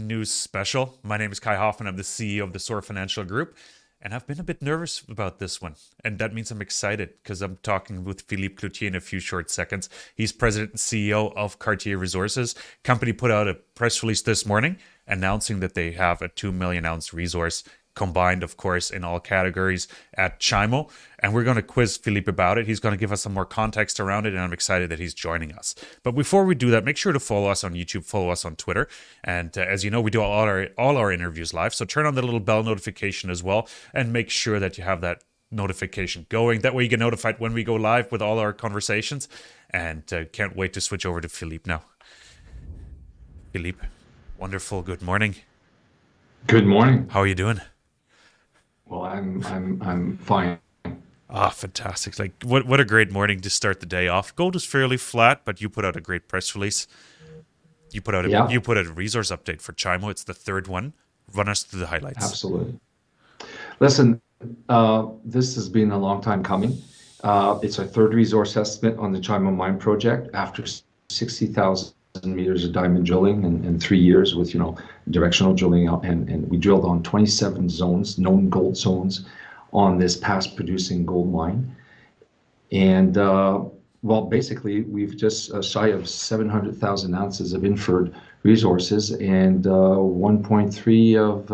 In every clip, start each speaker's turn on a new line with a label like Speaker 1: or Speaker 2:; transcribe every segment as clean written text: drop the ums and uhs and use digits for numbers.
Speaker 1: news special. My name is Kai Hoffman. I'm the CEO of the Soar Financial Group, and I've been a bit nervous about this one. And that means I'm excited because I'm talking with Philippe Cloutier in a few short seconds. He's president and CEO of Cartier Resources. Company put out a press release this morning announcing that they have a 2 million ounce resource combined, of course, in all categories at CHIMO. And we're going to quiz Philippe about it. He's going to give us some more context around it, and I'm excited that he's joining us. But before we do that, make sure to follow us on YouTube, follow us on Twitter. And as you know, we do all our interviews live. So turn on the little bell notification as well, and make sure that you have that notification going. That way you get notified when we go live with all our conversations. And can't wait to switch over to Philippe now. Philippe, wonderful. Good morning.
Speaker 2: Good morning.
Speaker 1: How are you doing?
Speaker 2: Well, I'm fine.
Speaker 1: Ah, fantastic. Like what a great morning to start the day off. Gold is fairly flat, but you put out a great press release. You put out a resource update for CHIMO. It's the third one. Run us through the highlights.
Speaker 2: Absolutely. Listen, this has been a long time coming. It's our third resource estimate on the CHIMO mine project after 60,000 meters of diamond drilling in 3 years with, directional drilling out, and we drilled on 27 zones, known gold zones, on this past producing gold mine. And basically we've just shy of 700,000 ounces of inferred resources and 1.3 of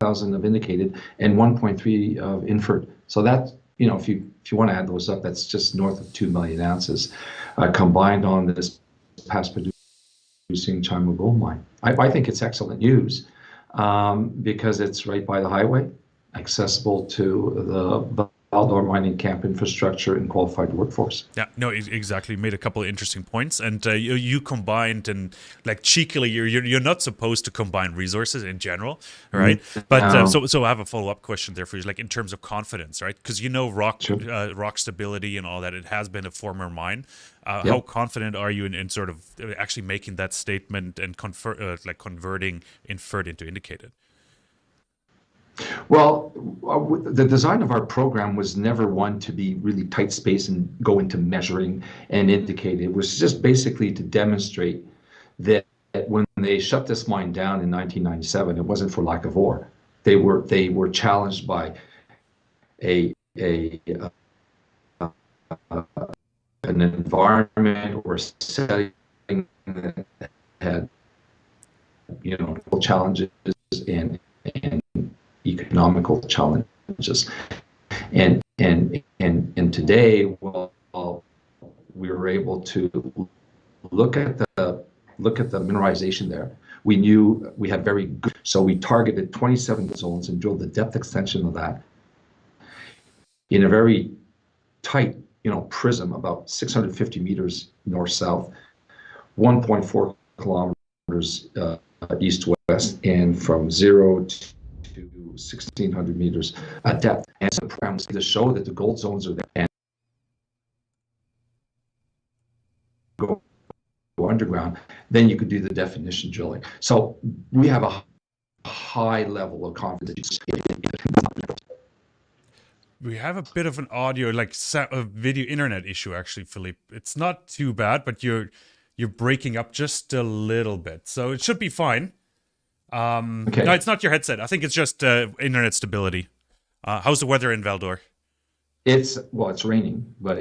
Speaker 2: thousand of indicated and 1.3 of inferred. So that, if you want to add those up, that's just north of 2 million ounces combined on this past producing CHIMO gold mine. I think it's excellent news because it's right by the highway, accessible to the Val-d'Or mining camp infrastructure and qualified workforce.
Speaker 1: Yeah, no, exactly. You made a couple of interesting points, and you combined, and like cheekily, you're not supposed to combine resources in general, right? But so I have a follow up question there for you, like in terms of confidence, right? Because rock stability and all that. It has been a former mine. How confident are you in sort of actually making that statement and converting inferred into indicated?
Speaker 2: Well, the design of our program was never one to be really tight space and go into measuring and indicate. It was just basically to demonstrate that when they shut this mine down in 1997, it wasn't for lack of ore. They were challenged by an environment or setting that had challenges and economical challenges, and today, we were able to look at the mineralization there. We knew we had very good, so we targeted 27 zones and drilled the depth extension of that in a very tight, prism, about 650 meters north-south, 1.4 kilometers east-west, and from 0 to 1,600 meters at depth. And some programs to show that the gold zones are there and go underground, then you could do the definition drilling. So we have a high level of confidence.
Speaker 1: We have a bit of an audio, a video internet issue, actually, Philippe. It's not too bad, but you're breaking up just a little bit. So it should be fine.
Speaker 2: Okay.
Speaker 1: No, it's not your headset. I think it's just internet stability. How's the weather in Val-d'Or?
Speaker 2: It's raining, but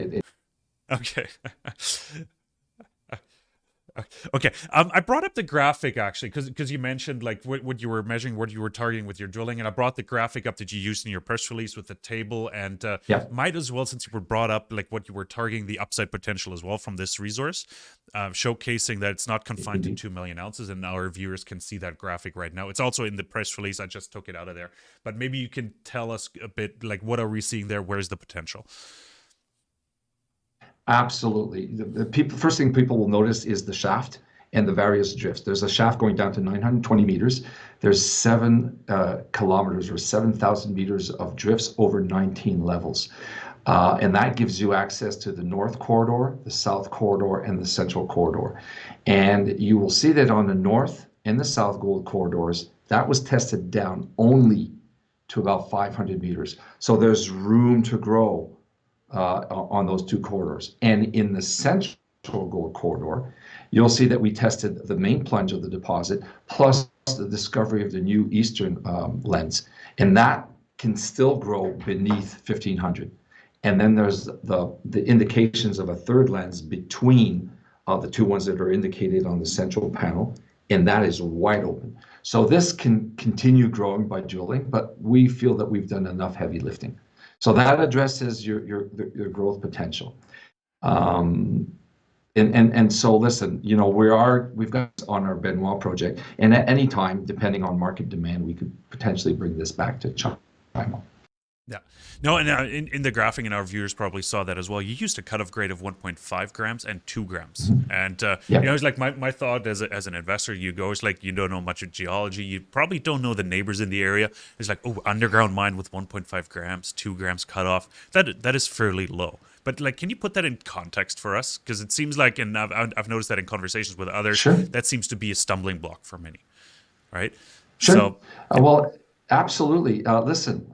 Speaker 1: Okay. Okay. I brought up the graphic actually because you mentioned like what you were measuring, what you were targeting with your drilling, and I brought the graphic up that you used in your press release with the table, and might as well, since you were brought up like what you were targeting the upside potential as well from this resource, showcasing that it's not confined to 2 million ounces, and our viewers can see that graphic right now. It's also in the press release. I just took it out of there, but maybe you can tell us a bit like what are we seeing there? Where's the potential?
Speaker 2: Absolutely. First thing people will notice is the shaft and the various drifts. There's a shaft going down to 920 meters. There's 7 kilometers or 7,000 meters of drifts over 19 levels. And that gives you access to the north corridor, the south corridor, and the central corridor. And you will see that on the north and the south gold corridors, that was tested down only to about 500 meters. So there's room to grow on those 2 corridors. And in the central gold corridor, you'll see that we tested the main plunge of the deposit plus the discovery of the new eastern lens, and that can still grow beneath 1500. And then there's the indications of a third lens between the two ones that are indicated on the central panel, and that is wide open. So this can continue growing by drilling, but we feel that we've done enough heavy lifting. So that addresses your growth potential. And so listen, we've got on our Benoit project, and at any time, depending on market demand, we could potentially bring this back to CHIMO.
Speaker 1: Yeah. No, and in the graphing, and our viewers probably saw that as well, you used a cutoff grade of 1.5 grams and 2 grams. Mm-hmm. And, it's like my thought as an investor, you go, it's like you don't know much of geology. You probably don't know the neighbors in the area. It's like, underground mine with 1.5 grams, 2 grams cutoff. That is fairly low. But like, can you put that in context for us? Because it seems like, and I've noticed that in conversations with others, sure, that seems to be a stumbling block for many, right?
Speaker 2: Sure. So, well, absolutely. Listen,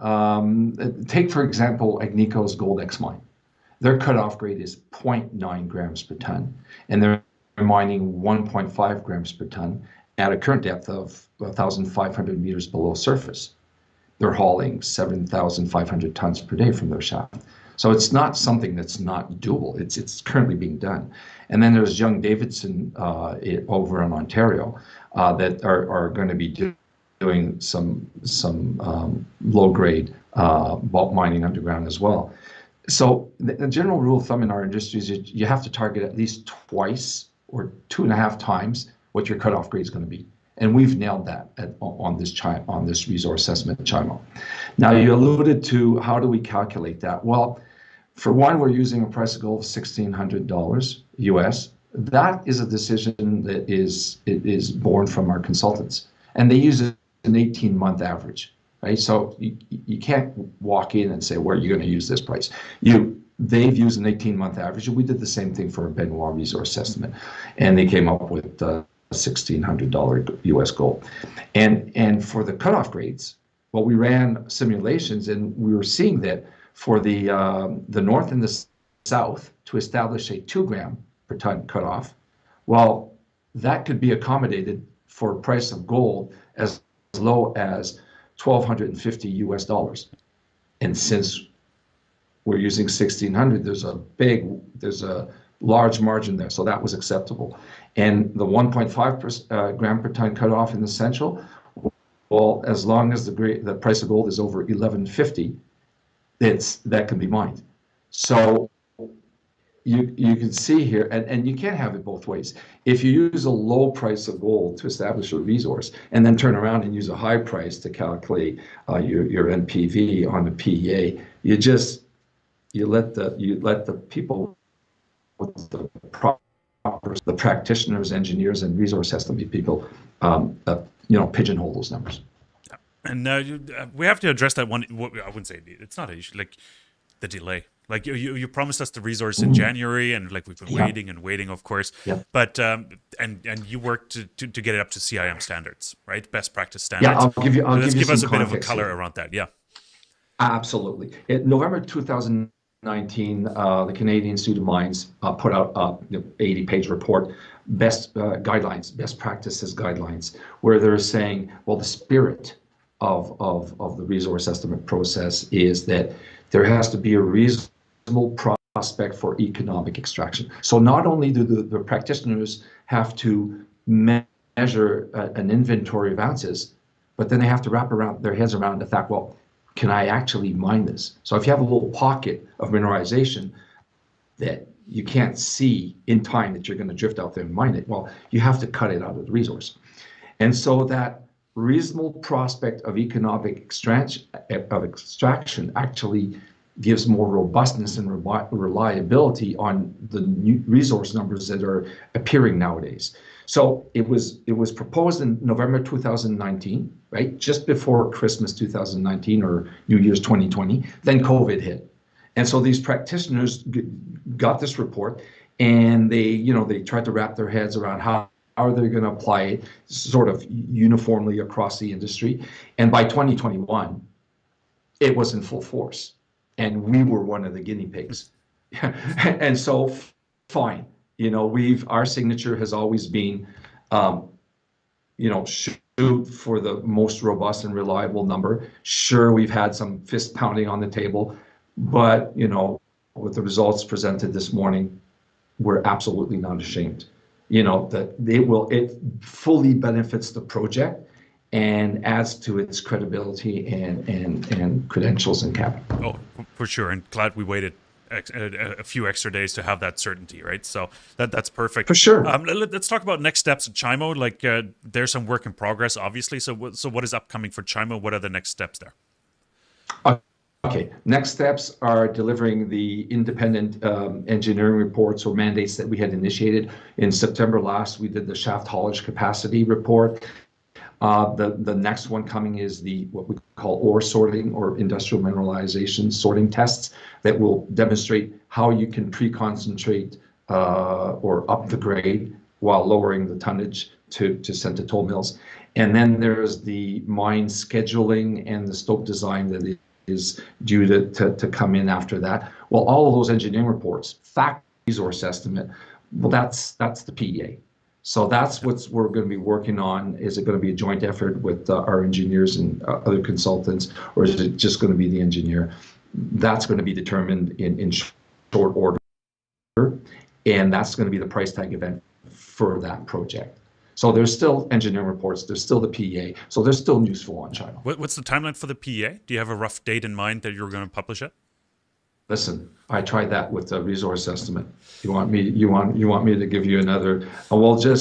Speaker 2: take, for example, Agnico's Gold X mine. Their cutoff grade is 0.9 grams per ton, and they're mining 1.5 grams per ton at a current depth of 1,500 meters below surface. They're hauling 7,500 tons per day from their shaft. So it's not something that's not doable. It's currently being done. And then there's Young-Davidson over in Ontario that are going to be doing some low-grade bulk mining underground as well. So the general rule of thumb in our industry is you have to target at least twice or 2.5 times what your cutoff grade is going to be. And we've nailed that on this resource assessment at CHIMO. Now, you alluded to how do we calculate that? Well, for one, we're using a price of gold of $1,600 US. That is a decision that is born from our consultants, and they use an 18-month average, right? So you can't walk in and say, where are you going to use this price? They've used an 18-month average, and we did the same thing for a Benoit resource estimate, and they came up with $1,600 US gold. And for the cutoff grades, well, we ran simulations, and we were seeing that for the north and the south to establish a 2 gram per ton cutoff, well, that could be accommodated for a price of gold as low as $1,250 US. And since we're using 1,600, there's a large margin there, so that was acceptable. And the 1.5 gram per ton cutoff in the central, well, as long as the price of gold is over $1,150, that can be mined. So you can see here, and you can't have it both ways. If you use a low price of gold to establish a resource and then turn around and use a high price to calculate your NPV on the PEA, you let the people with the practitioners, engineers, and resource estimate people pigeonhole those numbers.
Speaker 1: And we have to address that one. I wouldn't say it's not an issue, like the delay. Like you promised us the resource in January, and like we've been waiting, of course. Yeah. But and you worked to get it up to CIM standards, right? Best practice standards.
Speaker 2: Yeah, I'll give us
Speaker 1: a bit of a color around that. Yeah.
Speaker 2: Absolutely. In November 2019, the Canadian Institute of Mines put out an 80-page report, best practices guidelines, where they're saying, well, the spirit of the resource estimate process is that there has to be a reasonable prospect for economic extraction. So not only do the practitioners have to measure an inventory of ounces, but then they have to wrap their heads around the fact, well, can I actually mine this? So if you have a little pocket of mineralization that you can't see in time that you're going to drift out there and mine it, well, you have to cut it out of the resource. And so that reasonable prospect of economic extraction actually gives more robustness and reliability on the new resource numbers that are appearing nowadays. So it was proposed in November 2019, right, just before Christmas 2019 or New Year's 2020. Then COVID hit, and so these practitioners got this report, and they tried to wrap their heads around how are they going to apply it sort of uniformly across the industry. And by 2021, it was in full force, and we were one of the guinea pigs. And so, fine. our signature has always been, shoot for the most robust and reliable number. Sure, we've had some fist pounding on the table, but with the results presented this morning, we're absolutely not ashamed. That it fully benefits the project and adds to its credibility and credentials in capital.
Speaker 1: Oh, for sure. And glad we waited a few extra days to have that certainty, right? So that's perfect.
Speaker 2: For sure.
Speaker 1: Let's talk about next steps at CHIMO. Like there's some work in progress, obviously. So what is upcoming for CHIMO? What are the next steps there?
Speaker 2: Okay, next steps are delivering the independent engineering reports or mandates that we had initiated. In September last, we did the shaft haulage capacity report. The next one coming is what we call ore sorting or industrial mineralization sorting tests that will demonstrate how you can pre-concentrate or up the grade while lowering the tonnage to send to toll mills. And then there's the mine scheduling and the stope design that is due to come in after that. Well, all of those engineering reports, fact resource estimate, well, that's the PEA. So that's what we're going to be working on. Is it going to be a joint effort with our engineers and other consultants, or is it just going to be the engineer? That's going to be determined in short order, and that's going to be the price tag event for that project. So there's still engineering reports, there's still the PEA, so there's still news flow on CHIMO.
Speaker 1: What's the timeline for the PEA? Do you have a rough date in mind that you're going to publish it?
Speaker 2: Listen, I tried that with the resource estimate. You want me to give you another? We'll do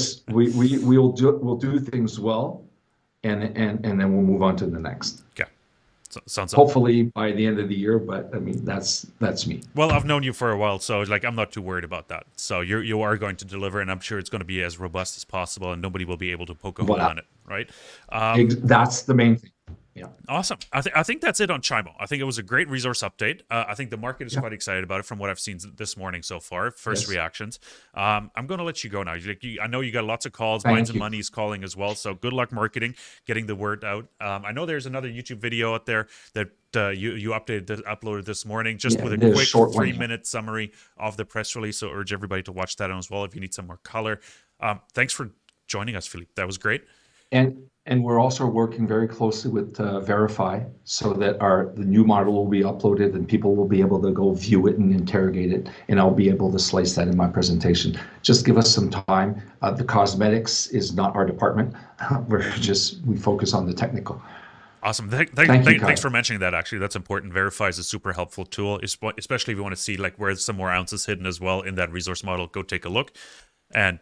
Speaker 2: things well, and then we'll move on to the next.
Speaker 1: Okay. Sounds
Speaker 2: hopefully by the end of the year, but I mean that's me.
Speaker 1: Well, I've known you for a while, so I'm not too worried about that. So you are going to deliver, and I'm sure it's going to be as robust as possible, and nobody will be able to poke a hole in it, right?
Speaker 2: That's the main thing. Yeah.
Speaker 1: Awesome. I think that's it on CHIMO. I think it was a great resource update. I think the market is quite excited about it from what I've seen this morning so far. First reactions. I'm going to let you go now. I know you got lots of calls. Minds and Money is calling as well. So good luck marketing, getting the word out. I know there's another YouTube video out there that you uploaded this morning, just with a quick 3-minute summary of the press release. So urge everybody to watch that as well if you need some more color. Thanks for joining us, Philippe. That was great.
Speaker 2: And we're also working very closely with Verify so that the new model will be uploaded and people will be able to go view it and interrogate it, and I'll be able to slice that in my presentation. Just give us some time. The cosmetics is not our department. We focus on the technical.
Speaker 1: Awesome. Thanks for mentioning that. Actually, that's important. Verify is a super helpful tool, especially if you want to see where some more ounces hidden as well in that resource model. Go take a look. And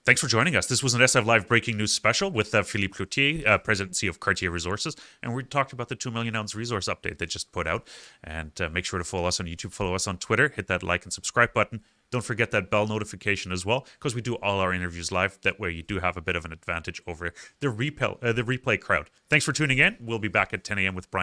Speaker 1: thanks for joining us. This was an SF Live breaking news special with Philippe Cloutier, President and CEO of Cartier Resources. And we talked about the 2 million ounce resource update they just put out. And make sure to follow us on YouTube, follow us on Twitter, hit that like and subscribe button. Don't forget that bell notification as well, because we do all our interviews live. That way you do have a bit of an advantage over the replay crowd. Thanks for tuning in. We'll be back at 10 a.m. with Brian.